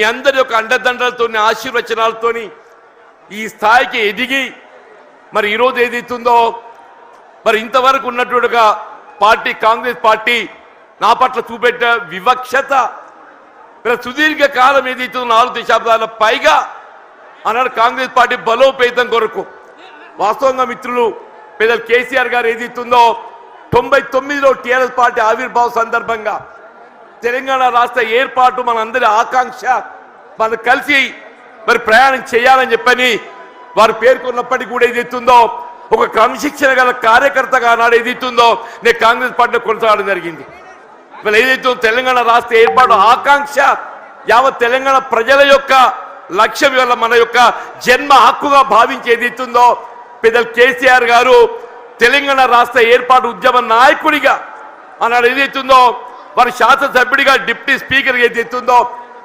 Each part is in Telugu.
మీ అందరి యొక్క అండదండలతో ఆశీర్వచనాలతో ఈ స్థాయికి ఎదిగి మరి ఈరోజు ఏదైతుందో మరి ఇంతవరకు ఉన్నటువంటి పార్టీ కాంగ్రెస్ పార్టీ నా పట్ల చూపెట్ట వివక్షత సుదీర్ఘ కాలం ఏదైతుందో 4 దశాబ్దాల పైగా అన్నాడు కాంగ్రెస్ పార్టీ బలోపేతం కొరకు వాస్తవంగా మిత్రులు పెద్దలు కేసీఆర్ గారు ఏదైతుందో 99లో టీఆర్ఎస్ పార్టీ ఆవిర్భావ సందర్భంగా తెలంగాణ రాష్ట్ర ఏర్పాటు మనందరి ఆకాంక్ష మనం కలిసి మరి ప్రయాణం చేయాలని చెప్పని వారు పేర్కొన్నప్పటికీ కూడా ఏదైతుందో ఒక క్రమశిక్షణ గల కార్యకర్తగా నాడు ఏదైతుందో నేను కాంగ్రెస్ పార్టీలో కొనసాగడం జరిగింది. మరి ఏదైతే తెలంగాణ రాష్ట్ర ఏర్పాటు ఆకాంక్ష యావత్ తెలంగాణ ప్రజల యొక్క లక్ష్యం వల్ల మన యొక్క జన్మ హక్కుగా భావించి ఏదైతుందో పెద్దలు కేసీఆర్ గారు తెలంగాణ రాష్ట్ర ఏర్పాటు ఉద్యమ నాయకుడిగా అన్నాడు ఏదైతుందో వారు శాసనసభ్యుడిగా డిప్యూటీ స్పీకర్ ఏదైతుందో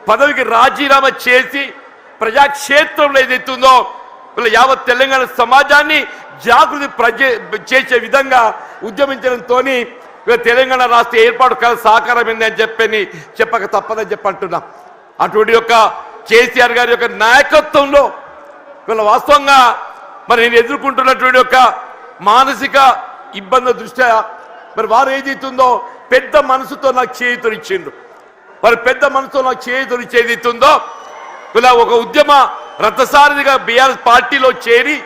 పదవికి రాజీనామా చేసి ప్రజాక్షేత్రంలో ఏదైతుందో యావత్ తెలంగాణ సమాజాన్ని జాగృతి చేసే విధంగా ఉద్యమించడంతో తెలంగాణ రాష్ట్ర ఏర్పాటు కల సాకారమైంది అని చెప్పక తప్పదని చెప్పంటున్నా. అటువంటి యొక్క కేసీఆర్ గారి యొక్క నాయకత్వంలో వీళ్ళ వాస్తవంగా మరి నేను ఎదుర్కొంటున్నటువంటి యొక్క మానసిక ఇబ్బంది దృష్ట్యా మరి వారు ఏదైతుందో పెద్ద మనసుతో నాకు చేయూతనిచ్చిండు. వారు పెద్ద మనసుతో నాకు చేయూతనిచ్చి ఏదైతుందో ఇలా ఒక ఉద్యమ రథసారథిగా బీఆర్ఎస్ పార్టీలో చేరి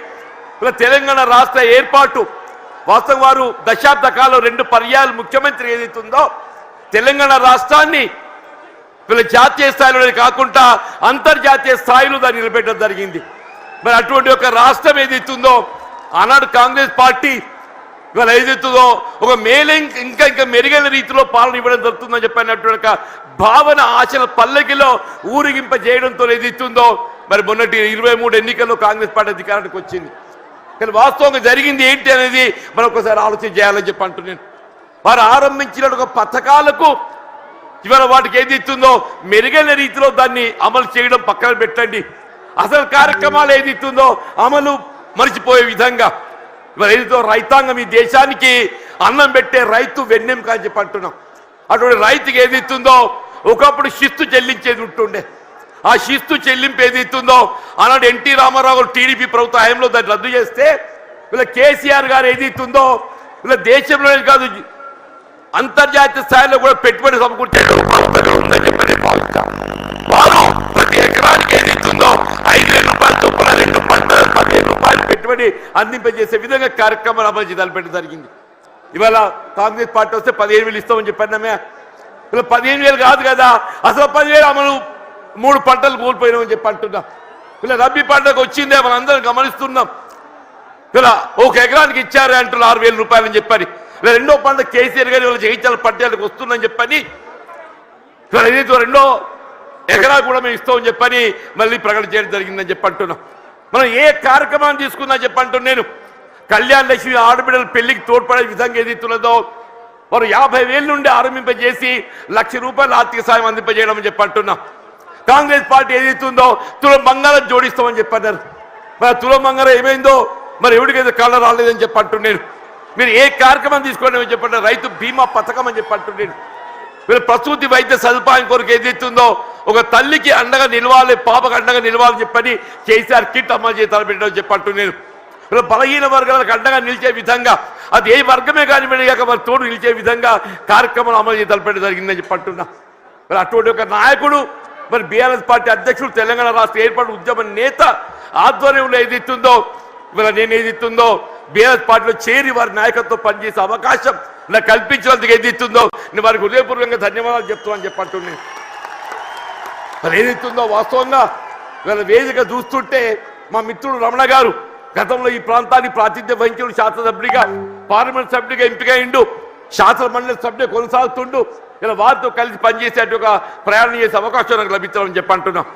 ఇలా తెలంగాణ రాష్ట్ర ఏర్పాటు వాస్తవం వారు దశాబ్ద కాలం 2 పర్యాయాలు ముఖ్యమంత్రి ఏదైతుందో తెలంగాణ రాష్ట్రాన్ని వీళ్ళ జాతీయ స్థాయిలోనే కాకుండా అంతర్జాతీయ స్థాయిలో దాన్ని నిలబెట్టడం జరిగింది. మరి అటువంటి ఒక రాష్ట్రం ఏదైతుందో ఆనాడు కాంగ్రెస్ పార్టీ ఇవాళ ఏదైతుందో ఒక ఇంకా మెరుగైన రీతిలో పాలన ఇవ్వడం జరుగుతుందని చెప్పినటువంటి భావన ఆశల పల్లకిలో ఊరిగింప చేయడంతో ఏదైతుందో మరి మొన్నటి 23 ఎన్నికల్లో కాంగ్రెస్ పార్టీ అధికారానికి వచ్చింది. కానీ వాస్తవంగా జరిగింది ఏంటి అనేది మనం ఒకసారి ఆలోచన చేయాలని చెప్పి అంటున్నాను. వారు ఆరంభించిన ఒక పథకాలకు ఇవాళ వాటికి ఏదైతుందో మెరుగైన రీతిలో దాన్ని అమలు చేయడం పక్కన పెట్టండి. అసలు కార్యక్రమాలు ఏదైతుందో అమలు మరిచిపోయే విధంగా ఇవాళ ఏదైతే రైతాంగం ఈ దేశానికి అన్నం పెట్టే రైతు వెన్నెం కాని చెప్పి అంటున్నాం. అటువంటి రైతుకి ఏదైతుందో ఒకప్పుడు శిస్తు చెల్లించేది ఉంటుండే. ఆ శిస్తు చెల్లింపు ఏదైతుందో ఆనాడు ఎన్టీ రామారావు టీడీపీ ప్రభుత్వ హయాంలో దాన్ని రద్దు చేస్తే వీళ్ళ కేసీఆర్ గారు ఏదైతుందో వీళ్ళ దేశంలోనే కాదు అంతర్జాతీయ స్థాయిలో కూడా పెట్టుబడి సమకూర్చే ప్రతి ఎకరానికి ఏదైతుందో 5,000 రూపాయలు చొప్పున 15,000 రూపాయలు పెట్టుబడి అందింపజేసే విధంగా కార్యక్రమాలు అమలు చేయాలి జరిగింది. ఇవాళ కాంగ్రెస్ పార్టీ వస్తే 15,000 ఇస్తామని చెప్పామే. ఇలా 15,000 కాదు కదా, అసలు 10,000 అమలు 3 పంటలు కోల్పోయినామని చెప్పి అంటున్నాం. ఇలా రబ్బీ పంటకు వచ్చిందే మనం అందరం గమనిస్తున్నాం. ఇలా 1 ఎకరానికి ఇచ్చారు అంటున్నారు 6,000 రూపాయలు అని చెప్పని. ఇలా 2వ పంట కేసీఆర్ గారి వాళ్ళు జగిత్యాల పట్టణాలకు వస్తుందని చెప్పని ఇలా ఏదైతే 2వ ఎకరా కూడా మేము ఇస్తామని చెప్పని మళ్ళీ ప్రకటన చేయడం జరిగిందని చెప్పి అంటున్నాం. మనం ఏ కార్యక్రమాన్ని తీసుకుందని చెప్పి అంటున్నాను. నేను కళ్యాణ లక్ష్మి ఆడబిడ్డల పెళ్లికి తోడ్పడే విధంగా ఏదైతున్నదో వారు 50,000 నుండి ఆరంభింపజేసి 1,00,000 రూపాయలు ఆర్థిక సాయం అందింపజేయడం అని చెప్పి అంటున్నాం. కాంగ్రెస్ పార్టీ ఏదైతుందో తులం బంగారం జోడిస్తామని చెప్పన్నారు. మరి తులం బంగారం ఏమైందో మరి ఎవరికైతే కళ్ళ రాలేదని చెప్పి అంటున్నాను. మీరు ఏ కార్యక్రమం తీసుకోండి అని చెప్పండి. రైతు బీమా పథకం అని చెప్పి అంటున్నాను. మీరు ప్రసూతి వైద్య సదుపాయం కొరకు ఏదైతుందో ఒక తల్లికి అండగా నిలవాలి, పాపకు అండగా నిలవాలని చెప్పని కేసీఆర్ కిట్ అమలు చేసి తలపెట్టడం చెప్పి అంటున్నాను. ఇలా బలహీన వర్గాలకు అండగా నిలిచే విధంగా అది ఏ వర్గమే కానివ్వండి కాక మరి తోడు నిలిచే విధంగా కార్యక్రమాలు అమలు చేసి తలపెట్టడం జరిగిందని చెప్పి అంటున్నా. మరి అటువంటి ఒక నాయకుడు మరి బీఆర్ఎస్ పార్టీ అధ్యక్షుడు తెలంగాణ రాష్ట్ర ఏర్పాటు ఉద్యమ నేత ఆధ్వర్యంలో ఏదైతుందో ఇవాళ నేను ఏదైతుందో బీఆర్ఎస్ పార్టీలో చేరి వారి నాయకత్వం పనిచేసే అవకాశం నాకు కల్పించినందుకు ఏదైతుందో నేను వారికి హృదయపూర్వకంగా ధన్యవాదాలు చెప్తామని చెప్పంటున్నాను. మరి ఏదైతుందో వాస్తవంగా ఇవాళ వేదిక చూస్తుంటే మా మిత్రుడు రమణ గారు గతంలో ఈ ప్రాంతానికి ప్రాతినిధ్యం వహించిన శాసనసభ్యుడిగా పార్లమెంట్ సభ్యుడిగా ఎంపికైండు, శాసన మండలి సభ్యుడు కొనసాగుతుండు. ఇలా వారితో కలిసి పనిచేసేట ఒక ప్రయాణం చేసే అవకాశం నాకు లభించాలని చెప్పి అంటున్నాం.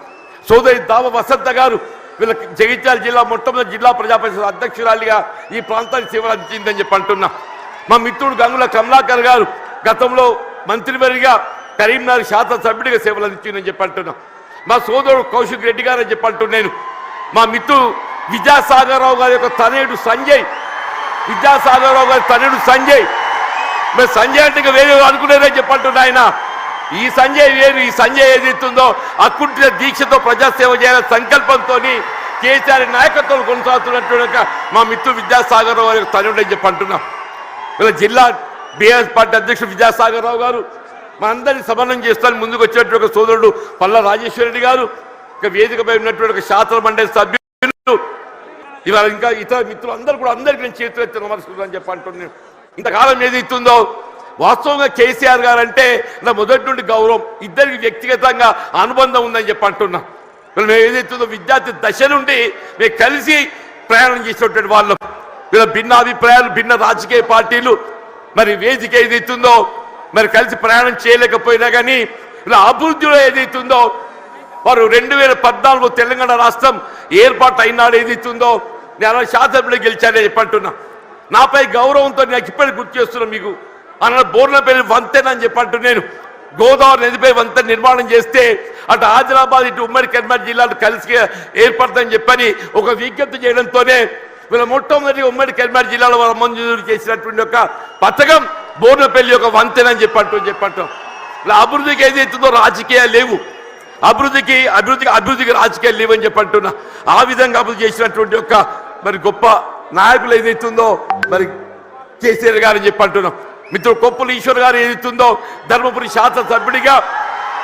సోదరి దావ వసంత గారు వీళ్ళకి జగిత్యాల జిల్లా మొట్టమొదటి జిల్లా ప్రజా పరిషత్ అధ్యక్షురాలిగా ఈ ప్రాంతానికి సేవలు అందించిందని చెప్పి అంటున్నా. మా మిత్రుడు గంగుల కమలాకర్ గారు గతంలో మంత్రివర్గిగా కరీంనగర్ శాసనసభ్యుడిగా సేవలు అందించిందని చెప్పి అంటున్నాం. మా సోదరుడు కౌశిక్ రెడ్డి గారు అని చెప్పి అంటున్నాను. మా మిత్రుడు విద్యాసాగరరావు గారి యొక్క తనయుడు సంజయ్, విద్యాసాగరరావు గారి తనయుడు సంజయ్. మరి సంజయ్ అంటే వేరే అనుకునేదని చెప్పంటున్నా. ఆయన ఈ సంజయ్ వేరు. ఈ సంజయ్ ఏదైతుందో అకుంఠిత దీక్షతో ప్రజాసేవ చేయాలనే సంకల్పంతో కేసీఆర్ నాయకత్వం కొనసాగుతున్నట్టు మా మిత్రుడు విద్యాసాగర్ రావు గారికి తనుడని చెప్పి అంటున్నాం. ఇలా జిల్లా బీఆర్ఎస్ పార్టీ అధ్యక్షుడు విద్యాసాగర్ రావు గారు మా అందరినీ సమన్వయం చేస్తాను ముందుకు వచ్చినటువంటి ఒక సోదరుడు పల్లా రాజేశ్వరరెడ్డి గారు, ఇక వేదికపై ఉన్నటువంటి ఒక శాసన మండలి సభ్యులు, ఇవాళ ఇంకా ఇతర మిత్రులు అందరూ కూడా అందరికీ నేను చేతులెత్తి నమస్కరిస్తున్నాను చెప్పి అంటున్నాను. ఇంతకాలం ఏదైతుందో వాస్తవంగా కేసీఆర్ గారు అంటే నా మొదటి నుండి గౌరవం, ఇద్దరికి వ్యక్తిగతంగా అనుబంధం ఉందని చెప్పి అంటున్నా. మేము ఏదైతుందో విద్యార్థి దశ నుండి మేము కలిసి ప్రయాణం చేసినటువంటి వాళ్ళం. వీళ్ళ భిన్న అభిప్రాయాలు, భిన్న రాజకీయ పార్టీలు, మరి వేదిక ఏదైతుందో మరి కలిసి ప్రయాణం చేయలేకపోయినా కానీ ఇలా అభివృద్ధిలో ఏదైతుందో వారు 2014 తెలంగాణ రాష్ట్రం ఏర్పాటు అయినాడు ఏదైతుందో నేను శాసనసభ్యులు గెలిచానని చెప్పంటున్నా. నాపై గౌరవంతో నాకు ఇప్పటికి గుర్తు చేస్తున్నా. మీకు అన్న బోర్లపల్లి వంతెన అని చెప్పంటు నేను గోదావరి నదిపై వంతెన నిర్మాణం చేస్తే అటు ఆదిలాబాద్ ఇటు ఉమ్మడి కరీంనగర్ జిల్లాలు కలిసి ఏర్పడతాయని చెప్పని ఒక విజ్ఞప్తి చేయడంతోనే వీళ్ళ మొట్టమొదటి ఉమ్మడి కరీంనగర్ జిల్లాలో వాళ్ళ మంజూరు చేసినటువంటి ఒక పథకం బోర్లపల్లి ఒక వంతెన అని చెప్పంటాం. ఇలా అభివృద్ధికి ఏదైతుందో రాజకీయాలు లేవు, అభివృద్ధికి రాజకీయాలు లేవని చెప్పంటున్నా. ఆ విధంగా అభివృద్ధి చేసినటువంటి ఒక మరి గొప్ప నాయకులు ఏదైతుందో మరి కేసీఆర్ గారు అని చెప్పంటున్నాం. మిత్రుడు కొప్పుల ఈశ్వర్ గారు ఏదైతుందో ధర్మపురి శాసనసభ్యుడిగా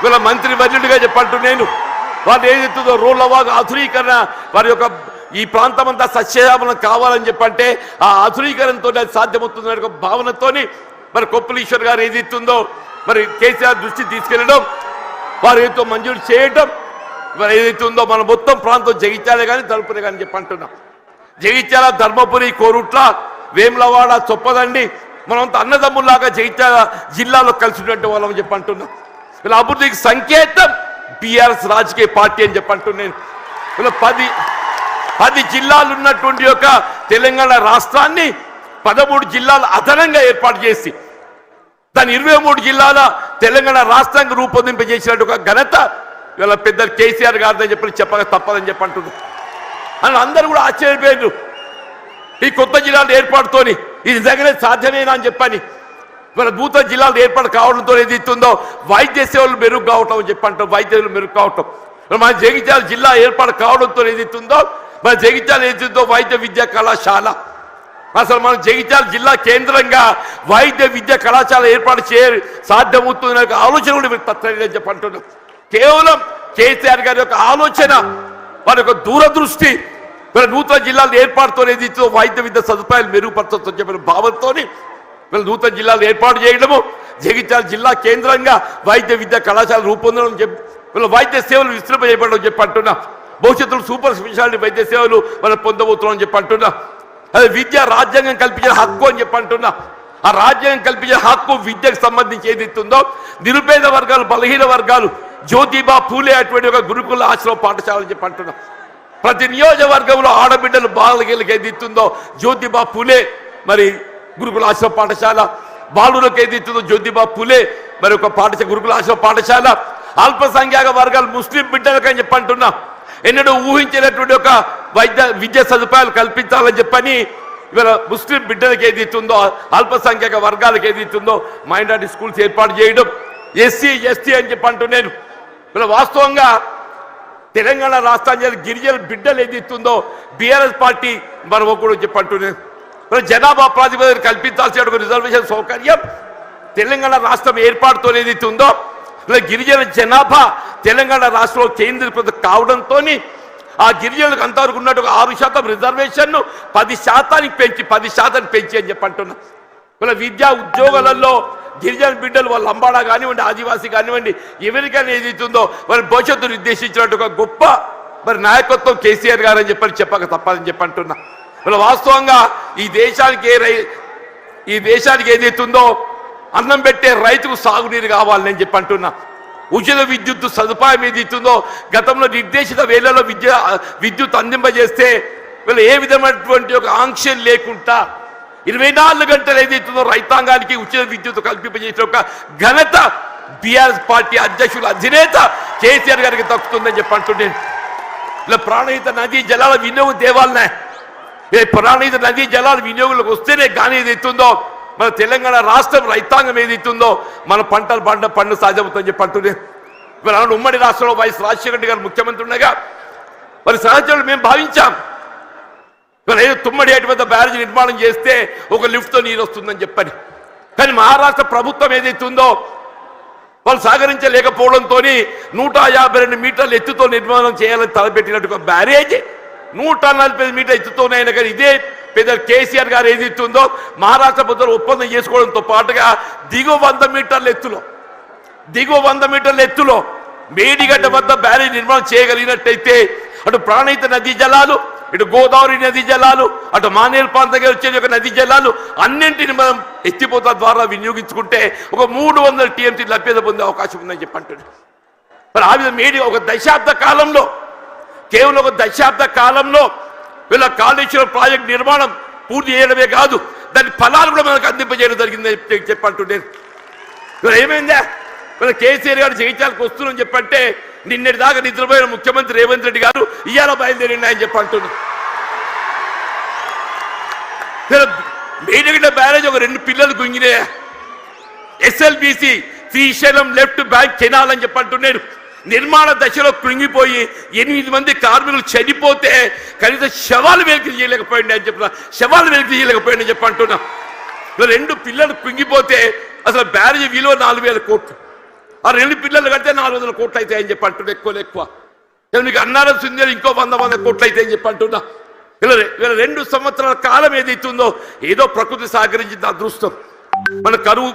వీళ్ళ మంత్రి వర్యుడిగా చెప్పంటూ నేను వాళ్ళు ఏదైతుందో రోడ్లవాగు ఆధునీకరణ వారి యొక్క ఈ ప్రాంతం అంతా సస్యశ్యామలం కావాలని చెప్పంటే ఆ ఆధునీకరణతో అది సాధ్యమవుతుందనే ఒక భావనతోని మరి కొప్పుల ఈశ్వర్ గారు ఏదైతుందో మరి కేసీఆర్ దృష్టి తీసుకెళ్ళడం, వారు ఏదైతే మంజూరు చేయటం, మరి ఏదైతే ఉందో మన మొత్తం ప్రాంతం జగిత్యాలే కానీ ధర్మపురి కానీ చెప్పంటున్నాం. జగిత్యాల, ధర్మపురి, కోరుట్ల, వేములవాడ, చొప్పదండి మనంతా అన్నదమ్ముల్లాగా జగిత్యాల జిల్లాలో కలిసినటువంటి వాళ్ళని చెప్పంటున్నాం. ఇలా అభివృద్ధికి సంకేతం బీఆర్ఎస్ రాజకీయ పార్టీ అని చెప్పంటున్నాను. ఇలా 10 జిల్లాలు ఉన్నటువంటి యొక్క తెలంగాణ రాష్ట్రాన్ని 13 జిల్లాలు అదనంగా ఏర్పాటు చేసి దాని 23 జిల్లాల తెలంగాణ రాష్ట్రానికి రూపొందింపజేసినట్టు ఒక ఘనత వీళ్ళ పెద్ద కేసీఆర్ గారిని చెప్పక తప్పదని చెప్పంటున్నారు. అని అందరూ కూడా ఆశ్చర్యపోయారు ఈ కొత్త జిల్లాల ఏర్పాటుతోని. ఇది నిజంగానే సాధ్యమేనా అని చెప్పని ఇవాళ నూతన జిల్లాలు ఏర్పాటు కావడంతో ఏదైతుందో వైద్య సేవలు మెరుగు కావటం అని చెప్పంటాం. వైద్య సేవలు మెరుగు కావటం మన జగిత్యాల జిల్లా ఏర్పాటు కావడంతో ఏదైతుందో మన జగిత్యాల ఏదైతుందో వైద్య విద్యా కళాశాల, అసలు మన జగిత్యాల జిల్లా కేంద్రంగా వైద్య విద్యా కళాశాల ఏర్పాటు సాధ్యమవుతుందనే ఆలోచన కూడా మీరు తప్పని చెప్పంటున్నాం. కేవలం కేసీఆర్ గారి యొక్క ఆలోచన, వారి యొక్క దూరదృష్టి, వీళ్ళ నూతన జిల్లాలు ఏర్పాటుతో ఏదైతే వైద్య విద్య సదుపాయాలు మెరుగుపరచొచ్చని చెప్పిన భావంతో వీళ్ళ నూతన జిల్లాలు ఏర్పాటు చేయడము, జగిత్యాల జిల్లా కేంద్రంగా వైద్య విద్యా కళాశాల రూపొందడం, వీళ్ళ వైద్య సేవలు విస్తృంపజేయబడడం చెప్పంటున్నా. భవిష్యత్తులో సూపర్ స్పెషాలిటీ వైద్య సేవలు మనం పొందబోతున్నాం అని చెప్పంటున్నా. అదే విద్య రాజ్యాంగం కల్పించిన హక్కు అని చెప్పంటున్నా. ఆ రాజ్యాంగం కల్పించిన హక్కు విద్యకు సంబంధించి ఏదైతుందో నిరుపేద వర్గాలు, బలహీన వర్గాలు, జ్యోతిబా పూలే అటువంటి ఒక గురుకుల ఆశ్రమ పాఠశాల అని చెప్పంటున్నా. ప్రతి నియోజకవర్గంలో ఆడబిడ్డలు బాలకి ఏదైతుందో జ్యోతిబా పూలే మరి గురుకుల ఆశ్రమ పాఠశాల, బాలులకు ఏదైతుందో జ్యోతిబా పూలే మరి ఒక పాఠశాల గురుకుల ఆశ్రమ పాఠశాల, అల్పసంఖ్యాక వర్గాలు ముస్లిం బిడ్డలకు అని చెప్పంటున్నా. ఎన్నడూ ఊహించినటువంటి ఒక విద్యా సదుపాయాలు కల్పించాలని చెప్పని ఇవాళ ముస్లిం బిడ్డలకు ఏదైతుందో అల్పసంఖ్యాక వర్గాలకు ఏదైతుందో మైనారిటీ స్కూల్స్ ఏర్పాటు చేయడం, ఎస్సీ ఎస్టీ అని చెప్పంటున్నాను. ఇలా వాస్తవంగా తెలంగాణ రాష్ట్రానికి గిరిజన బిడ్డలు ఏదైతుందో బీఆర్ఎస్ పార్టీ మనం కూడా చెప్పంటున్నాను. జనాభా ప్రాతిపదికన కల్పించాల్సిన రిజర్వేషన్ సౌకర్యం తెలంగాణ రాష్ట్రం ఏర్పాటుతో ఏదైతుందో ఇలా గిరిజన జనాభా తెలంగాణ రాష్ట్రంలో కేంద్రీకృతం కావడంతో ఆ గిరిజనులకు అంతవరకు ఉన్నట్టు 6% రిజర్వేషన్ను 10% పెంచి అని చెప్పంటున్నా. ఇలా విద్యా ఉద్యోగాలలో గిరిజన బిడ్డలు వాళ్ళ లంబాడా కానివ్వండి, ఆదివాసీ కానివ్వండి, ఎవరికైనా ఏదైతుందో వారి భవిష్యత్తు నిర్దేశించినట్టు ఒక గొప్ప మరి నాయకత్వం కేసీఆర్ గారు అని చెప్పక తప్పదని చెప్పంటున్నా. ఇలా వాస్తవంగా ఈ దేశానికి ఏదైతుందో అన్నం పెట్టే రైతుకు సాగునీరు కావాలని చెప్పంటున్నా. ఉచిత విద్యుత్ సదుపాయం ఏదైతుందో గతంలో నిర్దేశిత వేళలో విద్యుత్ అందింపజేస్తే వీళ్ళు ఏ విధమైనటువంటి ఒక ఆంక్షలు లేకుండా 24 గంటలు ఏదైతుందో రైతాంగానికి ఉచిత విద్యుత్ కల్పింపజేసిన ఒక ఘనత బీఆర్ఎస్ పార్టీ అధ్యక్షుల అధినేత కేసీఆర్ గారికి దక్కుతుందని చెప్పంటున్నాను. ఇలా ప్రాణహిత నదీ జలాల వినియోగం తేవాలనే, ప్రాణహిత నదీ జలాల వినియోగంలోకి వస్తేనే కానీ ఏదైతుందో మన తెలంగాణ రాష్ట్రం రైతాంగం ఏదైతుందో మన పంటలు పండు సాధ్యమవుతుందని చెప్పి అంటున్నాయి. ఇవాళ ఉమ్మడి రాష్ట్రంలో వైఎస్ రాజశేఖర రెడ్డి గారు ముఖ్యమంత్రి ఉండగా మరి సహచరులు మేము భావించాం ఇవాళ ఏదో తుమ్మడి ఏటి వద్ద బ్యారేజ్ నిర్మాణం చేస్తే ఒక లిఫ్ట్తో నీరు వస్తుందని చెప్పని. కానీ మహారాష్ట్ర ప్రభుత్వం ఏదైతుందో వాళ్ళు సహకరించలేకపోవడంతో 152 మీటర్ల ఎత్తుతో నిర్మాణం చేయాలని తలపెట్టినట్టు బ్యారేజ్ 145 మీటర్ల ఎత్తుతోనైనా కానీ ఇదే పెద్ద కేసీఆర్ గారు ఏదైతుందో మహారాష్ట్ర ప్రభుత్వం ఒప్పందం చేసుకోవడంతో పాటుగా దిగువ 100 మీటర్ల ఎత్తులో మేడిగడ్డ వద్ద బ్యారేజ్ నిర్మాణం చేయగలిగినట్టయితే అటు ప్రాణహిత నదీ జలాలు, ఇటు గోదావరి నదీ జలాలు, అటు మానేరు ప్రాంతంగా వచ్చే నదీ జలాలు అన్నింటిని మనం ఎత్తిపోతల ద్వారా వినియోగించుకుంటే ఒక 300 TMC లభ్యత పొందే అవకాశం ఉందని చెప్పి అంటున్నాడు. మరి ఆ విధంగా మేడి ఒక దశాబ్ద కాలంలో కేవలం ఒక దశాబ్ద కాలంలో వీళ్ళ కాళేశ్వరం ప్రాజెక్ట్ నిర్మాణం పూర్తి చేయడమే కాదు దాని ఫలాలు కూడా మనకు అందింపజేయడం జరిగిందని చెప్పంటుండేది. ఇవాళ ఏమైందా వీళ్ళ కేసీఆర్ గారు జగిత్యాలకు వస్తున్నారని చెప్పంటే నిన్నటి దాకా నిద్రపోయిన ముఖ్యమంత్రి రేవంత్ రెడ్డి గారు ఇవాళ బయలుదేరిండి అని చెప్పంటున్నారు. మేడిగడ్డ బ్యారేజ్ ఒక 2 పిల్లలు గుంగినే SLBC Srisailam left bank canal అని చెప్పంటున్నాడు. నిర్మాణ దశలో కృంగిపోయి 8 మంది కార్మికులు చనిపోతే కనీసం శవాలు వెలికి చేయలేకపోయింది అని చెప్పిన శవాలు వెలికి చేయలేకపోయింది అని చెప్పంటున్నా. 2 పిల్లలు కృంగిపోతే అసలు బ్యారేజ్ విలువ 4000 కోట్లు, ఆ 2 పిల్లలు కడితే 400 కోట్లు అవుతాయని చెప్పి అంటున్నా. ఎక్కువ మీకు అన్నారం సుందరం ఇంకో 100 కోట్లు అవుతాయని చెప్పి అంటున్నా. ఇలా 2 సంవత్సరాల కాలం ఏదైతుందో ఏదో ప్రకృతి సహకరించింది అదృష్టం. మన కరువు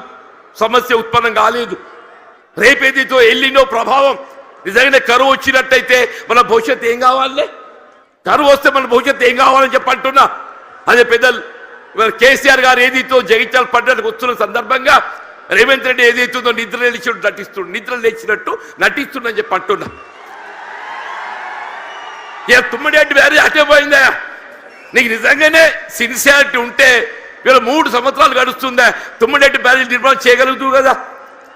సమస్య ఉత్పన్నం కాలేదు. రేపేదైతే ఎల్లినో ప్రభావం నిజంగానే కరువు వచ్చినట్టయితే మన భవిష్యత్తు ఏం కావాలి? కరువు వస్తే మన భవిష్యత్తు ఏం కావాలని చెప్పి అంటున్నా. అదే పెద్దలు కేసీఆర్ గారు ఏదైతే జగిత్యాల పడ్డకు వస్తున్న సందర్భంగా రేవంత్ రెడ్డి ఏదైతుందో నిద్ర లేచినట్టు నటిస్తుందని చెప్పి అంటున్నా. ఇక తుమ్మడి బ్యారేజ్ అటే పోయిందా? నీకు నిజంగానే సిన్సియారిటీ ఉంటే వీళ్ళ 3 సంవత్సరాలు గడుస్తుందా తుమ్మడి బ్యారేజ్ నిర్మాణం చేయగలుగుతూ కదా,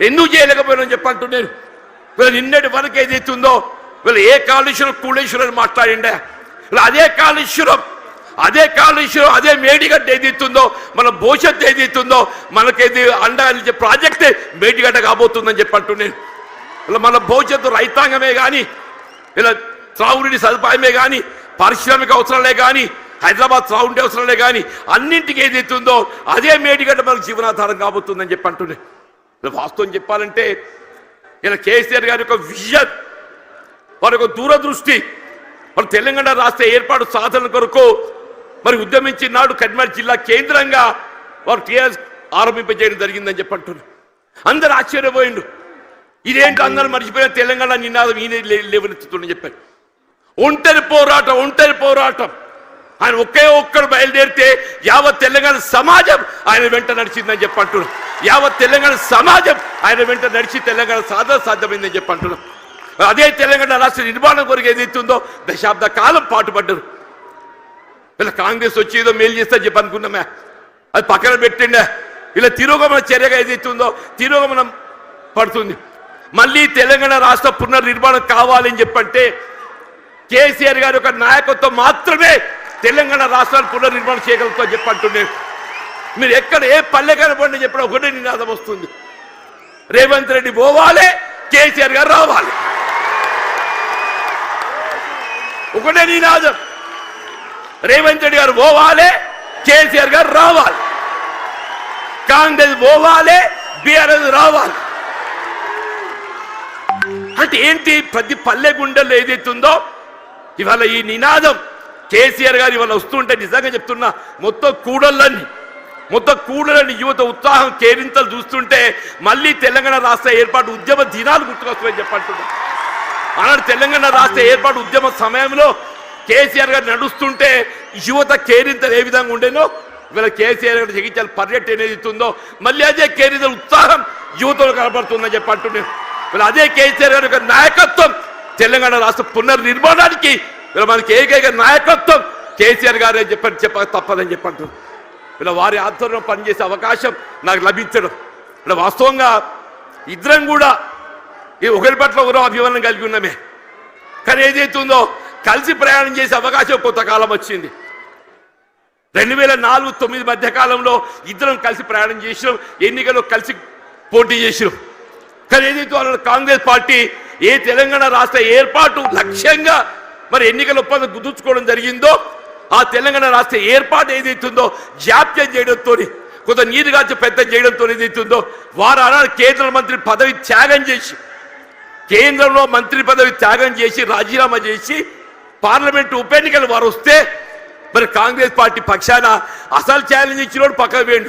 ఎందుకు చేయలేకపోయినా చెప్పి అంటున్నాను. వీళ్ళు నిన్నటి వరకు ఏదైతుందో వీళ్ళు ఏ కాళేశ్వరం కూళేశ్వరం మాట్లాడిండే అదే కాళేశ్వరం అదే మేడిగడ్డ ఏదైతుందో మన భవిష్యత్తు ఏదైతుందో మనకేది అండగా ప్రాజెక్టే మేడిగడ్డ కాబోతుందని చెప్పి అంటున్నాను. ఇలా మన భవిష్యత్తు రైతాంగమే కానీ ఇలా త్రాగునీటి సదుపాయమే కానీ పారిశ్రామిక అవసరాలే కానీ హైదరాబాద్ త్రాగుండే అవసరాలే కానీ అన్నింటికి ఏదైతుందో అదే మేడిగడ్డ మనకు జీవనాధారం కాబోతుందని చెప్పి అంటున్నాను. వాస్తవం చెప్పాలంటే ఇలా కేసీఆర్ గారి యొక్క విజన్, వారి యొక్క దూరదృష్టి, మరి తెలంగాణ రాష్ట్ర ఏర్పాటు సాధన కొరకు మరి ఉద్యమించిన నాడు కరీంనగర్ జిల్లా కేంద్రంగా వారు టీఆర్ఎస్ ఆరంభింపజేయడం జరిగిందని చెప్పి అంటున్నారు. అందరూ ఆశ్చర్యపోయిండు. ఇదేంటి అందరూ మర్చిపోయిన తెలంగాణ నినాదం ఈయన లేవనెత్తుతుందని చెప్పారు. ఒంటరి పోరాటం ఆయన ఒక్కరు బయలుదేరితే యావత్ తెలంగాణ సమాజం ఆయన వెంట నడిచిందని చెప్పి అంటున్నారు. యావత్ తెలంగాణ సమాజం ఆయన వెంట నడిచి తెలంగాణ సాధ్యమైందని చెప్పి అంటున్నాం. అదే తెలంగాణ రాష్ట్ర నిర్మాణం కొరకు ఏదైతుందో దశాబ్ద కాలం పాటుపడ్డారు. ఇలా కాంగ్రెస్ వచ్చి ఏదో మేలు చేస్తా చెప్పి అనుకున్నామే, అది పక్కన పెట్టిండే. ఇలా తిరోగమన చర్యగా ఏదైతుందో తిరోగమనం పడుతుంది. మళ్ళీ తెలంగాణ రాష్ట్ర పునర్నిర్మాణం కావాలని చెప్పంటే కేసీఆర్ గారి యొక్క నాయకత్వం మాత్రమే తెలంగాణ రాష్ట్రాన్ని పునర్నిర్మాణం చేయగలుగుతామని చెప్పి అంటున్నాను. మీరు ఎక్కడ ఏ పల్లె కనపడినా చెప్పిన ఒకటే నినాదం వస్తుంది, రేవంత్ రెడ్డి పోవాలి, కేసీఆర్ గారు రావాలి. ఒకటే నినాదం, రేవంత్ రెడ్డి గారు పోవాలి, కేసీఆర్ గారు రావాలి. కాంగ్రెస్ పోవాలి, బీఆర్ఎస్ రావాలి. అంటే ఏంటి? ప్రతి పల్లె గుండెల్లో ఏదైతుందో ఇవాళ ఈ నినాదం కేసీఆర్ గారు ఇవాళ వస్తుంటే నిజంగా చెప్తున్నా మొత్తం కూడలని యువత ఉత్సాహం కేరింతలు చూస్తుంటే మళ్ళీ తెలంగాణ రాష్ట్ర ఏర్పాటు ఉద్యమ దినాలు గుర్తుకొస్తాయని చెప్పంటున్నా. ఆనాడు తెలంగాణ రాష్ట్ర ఏర్పాటు ఉద్యమ సమయంలో కేసీఆర్ గారు నడుస్తుంటే యువత కేరింతలు ఏ విధంగా ఉండేనో ఇవాళ కేసీఆర్ గారు జగిత్యాల పర్యటన ఏదైతుందో మళ్ళీ అదే కేరింతల ఉత్సాహం యువతలో కనబడుతుందని చెప్పంటున్నాను. వీళ్ళు అదే కేసీఆర్ గారి యొక్క నాయకత్వం తెలంగాణ రాష్ట్ర పునర్నిర్మాణానికి వీళ్ళ మనకి ఏకైక నాయకత్వం కేసీఆర్ గారు అని చెప్పక తప్పదని చెప్పంటున్నారు. ఇలా వారి ఆధ్వర్యంలో పనిచేసే అవకాశం నాకు లభించడం, ఇలా వాస్తవంగా ఇద్దరం కూడా ఈ ఒకరి పట్ల ఒకరో అభిమానం కలిగి ఉన్నామే. కానీ ఏదైతుందో కలిసి ప్రయాణం చేసే అవకాశం కొంతకాలం వచ్చింది. 2004-9 మధ్య కాలంలో ఇద్దరం కలిసి ప్రయాణం చేసినాం, ఎన్నికల్లో కలిసి పోటీ చేసినాం. కానీ ఏదైతే వాళ్ళ కాంగ్రెస్ పార్టీ ఏ తెలంగాణ రాష్ట్ర ఏర్పాటు లక్ష్యంగా మరి ఎన్నికల ఒప్పందం కుదుర్చుకోవడం జరిగిందో, ఆ తెలంగాణ రాష్ట్ర ఏర్పాటు ఏదైతుందో జాప్యం చేయడంతో, కొంత నీరుగాచి పెద్ద చేయడంతో ఏదైతుందో వారు అనాడు కేంద్ర మంత్రి పదవి త్యాగం చేసి, కేంద్రంలో మంత్రి పదవి త్యాగం చేసి రాజీనామా చేసి పార్లమెంటు ఉప ఎన్నికలు వారు వస్తే మరి కాంగ్రెస్ పార్టీ పక్షాన అసలు ఛాలెంజ్ ఇచ్చినోడు పక్కకు వేయండి.